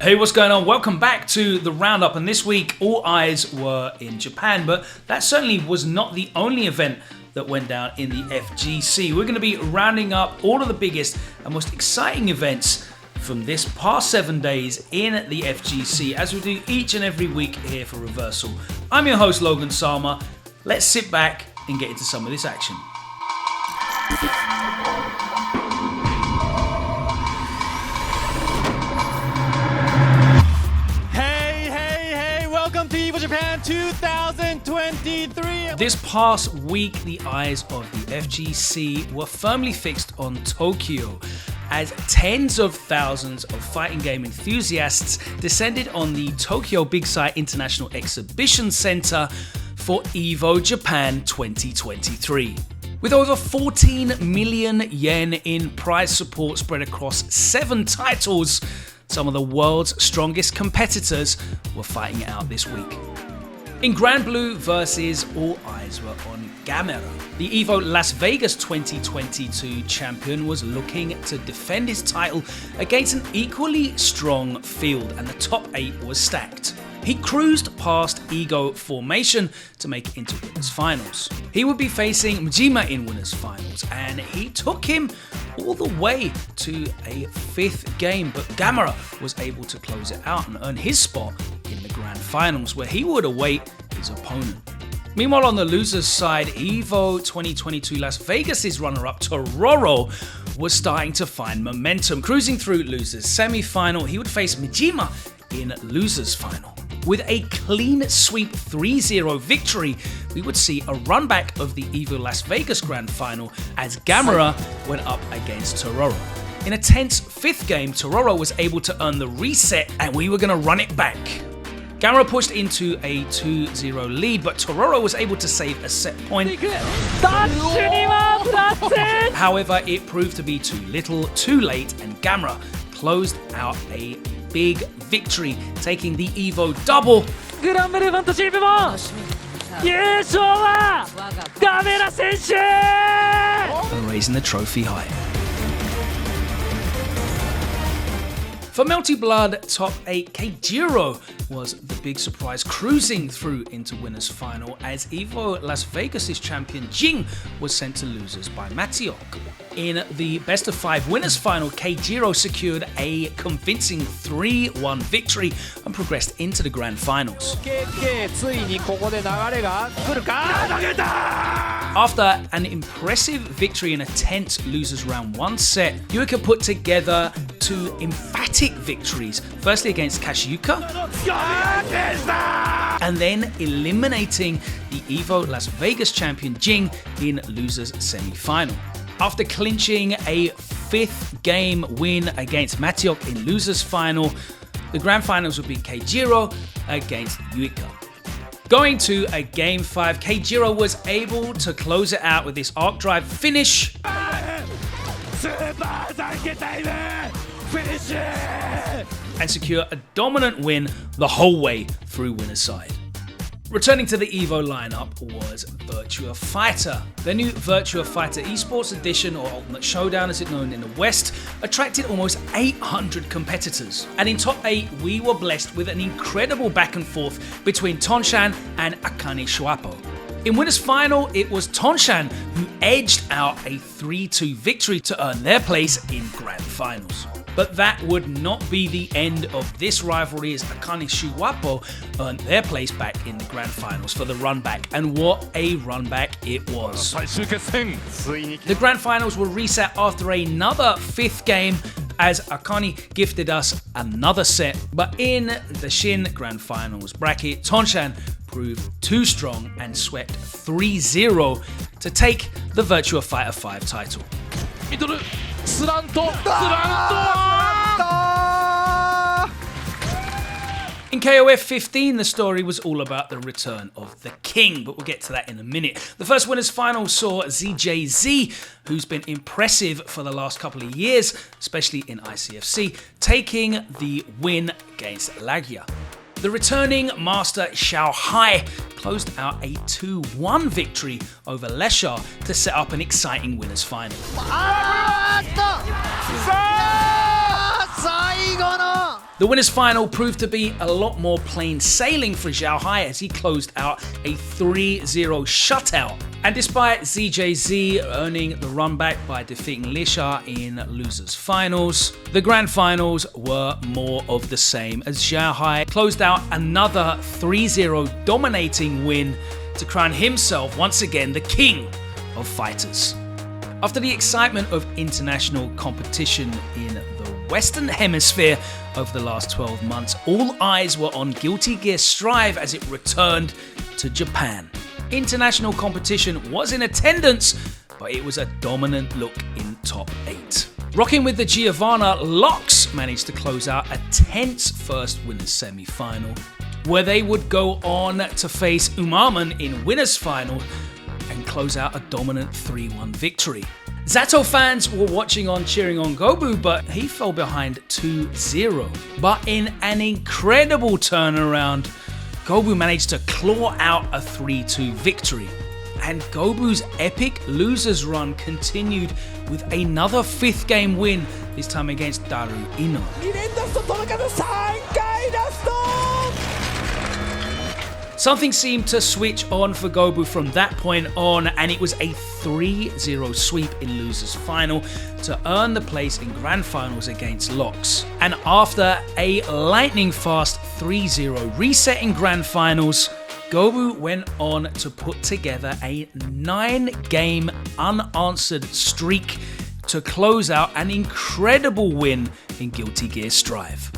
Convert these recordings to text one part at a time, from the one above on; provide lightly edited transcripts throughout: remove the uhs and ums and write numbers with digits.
Hey, what's going on? Welcome back to the Roundup, and this week all eyes were in Japan, but that certainly was not the only event that went down in the FGC. We're going to be rounding up all of the biggest and most exciting events from this past 7 days in the FGC, as we do each and every week here for Reversal. I'm your host, Logan Sama. Let's sit back and get into some of this action. Welcome to EVO Japan 2023. This past week, the eyes of the FGC were firmly fixed on Tokyo as tens of thousands of fighting game enthusiasts descended on the Tokyo Big Sight International Exhibition Center for EVO Japan 2023. With over 14 million yen in prize support spread across 7 titles, some of the world's strongest competitors were fighting it out this week. In Grand Blue versus all eyes were on Gamera. The EVO Las Vegas 2022 champion was looking to defend his title against an equally strong field, and the top 8 was stacked. He cruised past Ego Formation to make it into winners finals. He would be facing Mjima in winners finals, and he took him all the way to a 5th game, but Gamera was able to close it out and earn his spot in the grand finals, where he would await his opponent. Meanwhile, on the losers side, EVO 2022 Las Vegas' runner-up Tororo was starting to find momentum. Cruising through losers semi-final, he would face Mjima in losers final. With a clean sweep 3-0 victory, we would see a run back of the EVO Las Vegas Grand Final as Gamera went up against Tororo. In a tense 5th game, Tororo was able to earn the reset and we were going to run it back. Gamera pushed into a 2-0 lead, but Tororo was able to save a set point. However, it proved to be too little, too late, and Gamera closed out a big victory, taking the EVO double. And raising the trophy high. For Melty Blood, top 8 Keijiro was the big surprise, cruising through into winners final as EVO Las Vegas' champion Jing was sent to losers by Matiok. In the best of 5 winners final, Keijiro secured a convincing 3-1 victory and progressed into the grand finals. After an impressive victory in a tense losers round 1 set, Yuika put together 2 emphatic victories, firstly against Kashiyuka, and then eliminating the EVO Las Vegas champion Jing in losers semi-final. After clinching a 5th game win against Matiok in losers final, the grand finals would be Keijiro against Yuika. Going to a game 5, Keijiro was able to close it out with this arc drive finish and secure a dominant win the whole way through winner's side. Returning to the EVO lineup was Virtua Fighter. The new Virtua Fighter Esports Edition, or Ultimate Showdown as it's known in the West, attracted almost 800 competitors. And in top 8, we were blessed with an incredible back and forth between Tonshan and Akane Shuapo. In winners final, it was Tonshan who edged out a 3-2 victory to earn their place in grand finals. But that would not be the end of this rivalry, as Akane Shuapo earned their place back in the grand finals for the run back, and what a run back it was. The grand finals were reset after another 5th game as Akane gifted us another set, but in the Shin grand finals bracket, Tonshan proved too strong and swept 3-0 to take the Virtua Fighter 5 title. In KOF 15, the story was all about the return of the king, but we'll get to that in a minute. The first winners final saw ZJZ, who's been impressive for the last couple of years, especially in ICFC, taking the win against Lagia. The returning master Xiao Hai closed out a 2-1 victory over Lesha to set up an exciting winners final. The winners' final proved to be a lot more plain sailing for Zhao Hai as he closed out a 3-0 shutout. And despite ZJZ earning the run back by defeating Lisha in losers' finals, the grand finals were more of the same as Zhao Hai closed out another 3-0 dominating win to crown himself once again the king of fighters. After the excitement of international competition in the Western Hemisphere over the last 12 months, all eyes were on Guilty Gear Strive as it returned to Japan. International competition was in attendance, but it was a dominant look in top 8. Rocking with the Giovanna, Locks managed to close out a tense first winners semi-final, where they would go on to face Umaman in winners final and close out a dominant 3-1 victory. Zato fans were watching on cheering on Gobu, but he fell behind 2-0. But in an incredible turnaround, Gobu managed to claw out a 3-2 victory. And Gobu's epic losers run continued with another 5th game win, this time against Daru Ino. Something seemed to switch on for Gobu from that point on, and it was a 3-0 sweep in losers final to earn the place in grand finals against Locks. And after a lightning fast 3-0 reset in grand finals, Gobu went on to put together a 9-game unanswered streak to close out an incredible win in Guilty Gear Strive.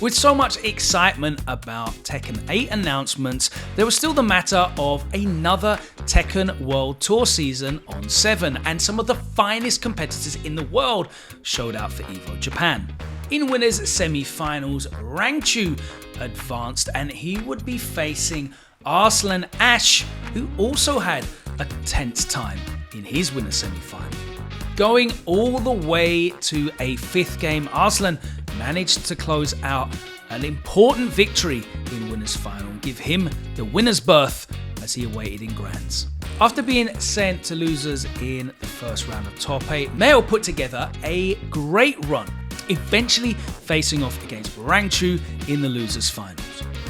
With so much excitement about Tekken 8 announcements, there was still the matter of another Tekken World Tour season on 7, and some of the finest competitors in the world showed out for EVO Japan. In winners semi-finals, Rangchu advanced and he would be facing Arslan Ash, who also had a tense time in his winners semi-final. Going all the way to a 5th game, Arslan managed to close out an important victory in winners final and give him the winner's berth as he awaited in grands. After being sent to losers in the first round of top 8, Mayo put together a great run, eventually facing off against Rangchu in the losers finals.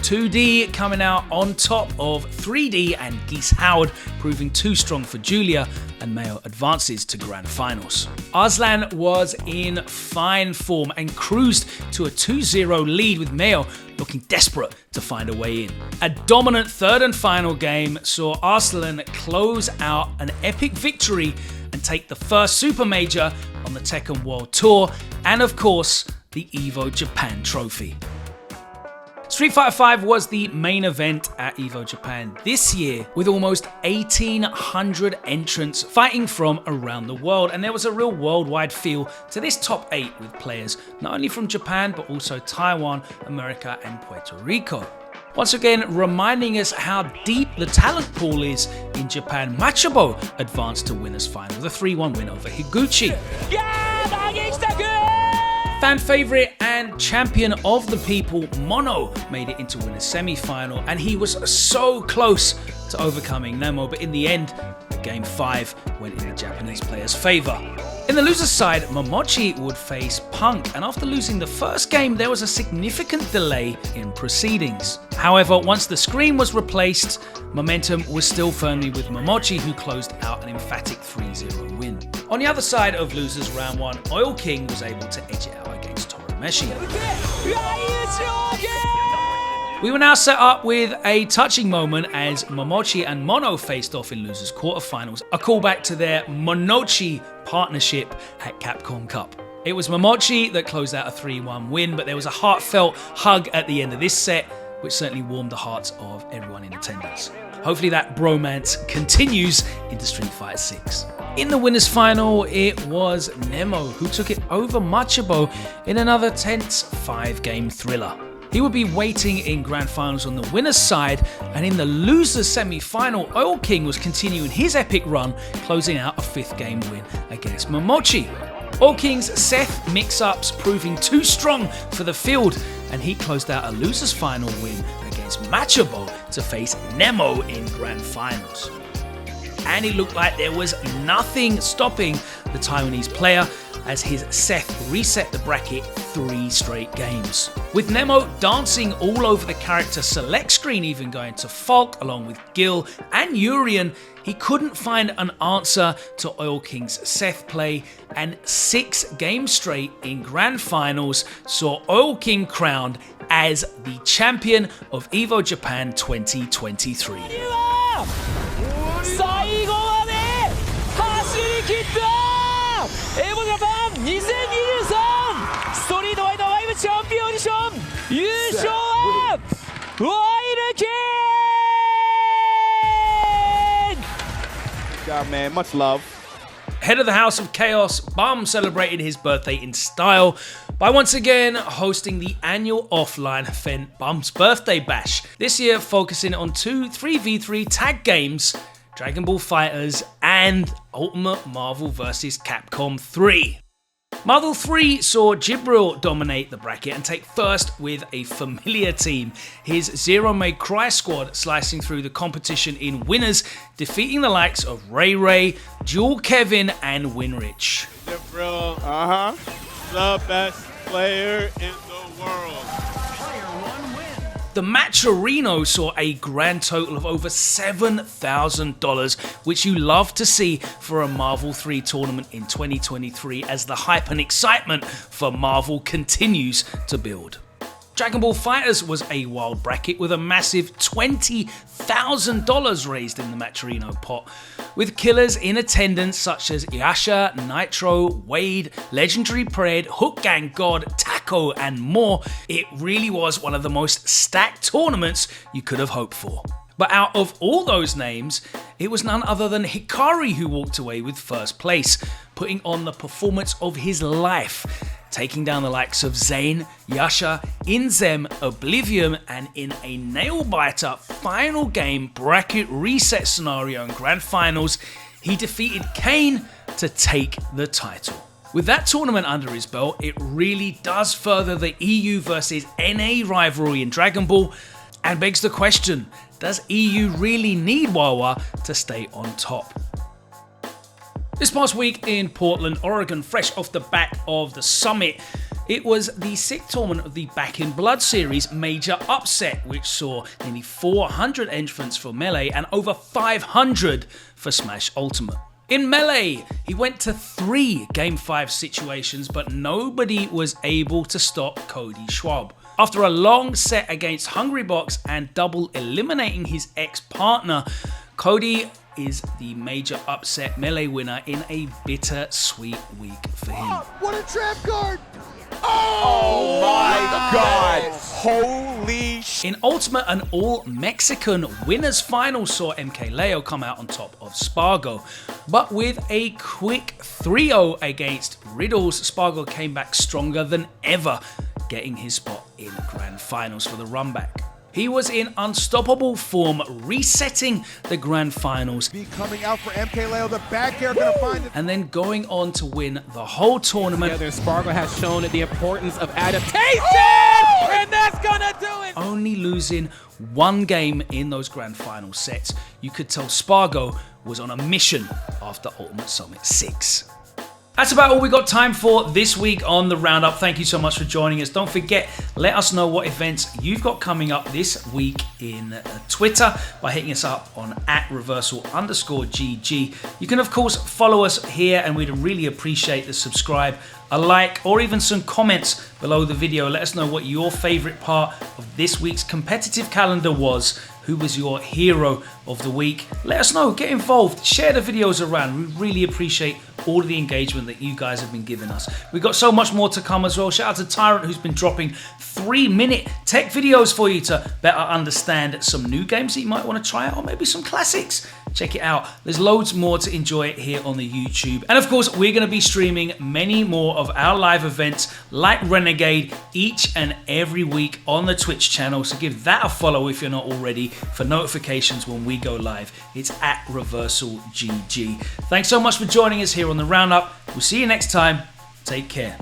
2D coming out on top of 3D and Geese Howard proving too strong for Julia, and Mayo advances to grand finals. Arslan was in fine form and cruised to a 2-0 lead, with Mayo looking desperate to find a way in. A dominant third and final game saw Arslan close out an epic victory and take the first super major on the Tekken World Tour, and of course the EVO Japan trophy. Street Fighter V was the main event at EVO Japan this year, with almost 1,800 entrants fighting from around the world, and there was a real worldwide feel to this top 8 with players not only from Japan but also Taiwan, America and Puerto Rico. Once again, reminding us how deep the talent pool is in Japan, Machabo advanced to winners final with a 3-1 win over Higuchi. Fan favourite and champion of the people, Mono, made it into winners semi-final, and he was so close to overcoming Nemo, but in the end, Game 5 went in the Japanese player's favour. In the loser's side, Momochi would face Punk, and after losing the first game, there was a significant delay in proceedings. However, once the screen was replaced, momentum was still firmly with Momochi, who closed out an emphatic 3-0 win. On the other side of losers round 1, Oil King was able to edge it out against Torameshi. We were now set up with a touching moment as Momochi and Mono faced off in losers quarterfinals, a callback to their Monochi partnership at Capcom Cup. It was Momochi that closed out a 3-1 win, but there was a heartfelt hug at the end of this set, which certainly warmed the hearts of everyone in attendance. Hopefully that bromance continues into Street Fighter 6. In the winners final, it was Nemo who took it over Machabo in another tense 5-game thriller. He would be waiting in grand finals on the winner's side, and in the loser's semi-final, Oil King was continuing his epic run, closing out a 5th game win against Momochi. Oil King's Seth mix-ups proving too strong for the field, and he closed out a loser's final win against Machabo to face Nemo in grand finals. And it looked like there was nothing stopping the Taiwanese player, as his Seth reset the bracket 3 straight games. With Nemo dancing all over the character select screen, even going to Falk along with Gil and Urian, he couldn't find an answer to Oil King's Seth play, and 6 games straight in Grand Finals saw Oil King crowned as the champion of EVO Japan 2023. EVO Japan 2023ストリートファイター5チャンピオンオーディション優勝はオイルキング God, man, much love. Head of the House of Chaos, Bum celebrated his birthday in style by once again hosting the annual offline event Bum's Birthday Bash. This year focusing on 2 3v3 tag games, Dragon Ball FighterZ and Ultimate Marvel vs. Capcom 3. Marvel 3 saw Jibril dominate the bracket and take first with a familiar team, his Zero May Cry squad slicing through the competition in winners, defeating the likes of Ray Ray, Jewel Kevin and Winrich. Jibril, the best player in the world. The Matcherino saw a grand total of over $7,000, which you love to see for a Marvel 3 tournament in 2023 as the hype and excitement for Marvel continues to build. Dragon Ball FighterZ was a wild bracket with a massive $20,000 raised in the Matcherino pot, with killers in attendance such as Yasha, Nitro, Wade, Legendary Pred, Hook Gang God, Taco and more. It really was one of the most stacked tournaments you could have hoped for. But out of all those names, it was none other than Hikari who walked away with first place, putting on the performance of his life, taking down the likes of Zane, Yasha, Inzem, Oblivion, and in a nail-biter final game bracket reset scenario in Grand Finals, he defeated Kane to take the title. With that tournament under his belt, it really does further the EU versus NA rivalry in Dragon Ball, and begs the question, does EU really need Wawa to stay on top? This past week in Portland, Oregon, fresh off the back of the summit, it was the 6th tournament of the Back in Blood series major upset, which saw nearly 400 entrants for Melee and over 500 for Smash Ultimate. In Melee, he went to 3 Game 5 situations, but nobody was able to stop Cody Schwab. After a long set against Hungrybox and double eliminating his ex-partner, Cody is the major upset Melee winner in a bittersweet week for him. What a trap card! Oh my God! Holy shit! In Ultimate, an all-Mexican winners final saw MK Leo come out on top of Spargo, but with a quick 3-0 against Riddles, Spargo came back stronger than ever, getting his spot in Grand Finals for the runback. He was in unstoppable form, resetting the Grand Finals. Be coming out for MK Leo, the back air gonna find it. And then going on to win the whole tournament. Together, Spargo has shown the importance of adaptation, and that's gonna do it! Only losing 1 game in those Grand Final sets, you could tell Spargo was on a mission after Ultimate Summit 6. That's about all we got time for this week on the Roundup. Thank you so much for joining us. Don't forget, let us know what events you've got coming up this week in Twitter by hitting us up on @reversal_GG. You can of course follow us here, and we'd really appreciate the subscribe, a like, or even some comments below the video. Let us know what your favorite part of this week's competitive calendar was. Who was your hero of the week? Let us know, get involved, share the videos around. We really appreciate all of the engagement that you guys have been giving us. We've got so much more to come as well. Shout out to Tyrant, who's been dropping 3-minute tech videos for you to better understand some new games that you might want to try out, or maybe some classics. Check it out. There's loads more to enjoy here on the YouTube. And of course, we're going to be streaming many more of our live events like Renegade each and every week on the Twitch channel. So give that a follow if you're not already for notifications when we go live. It's @ReversalGG. Thanks so much for joining us here on the Roundup. We'll see you next time. Take care.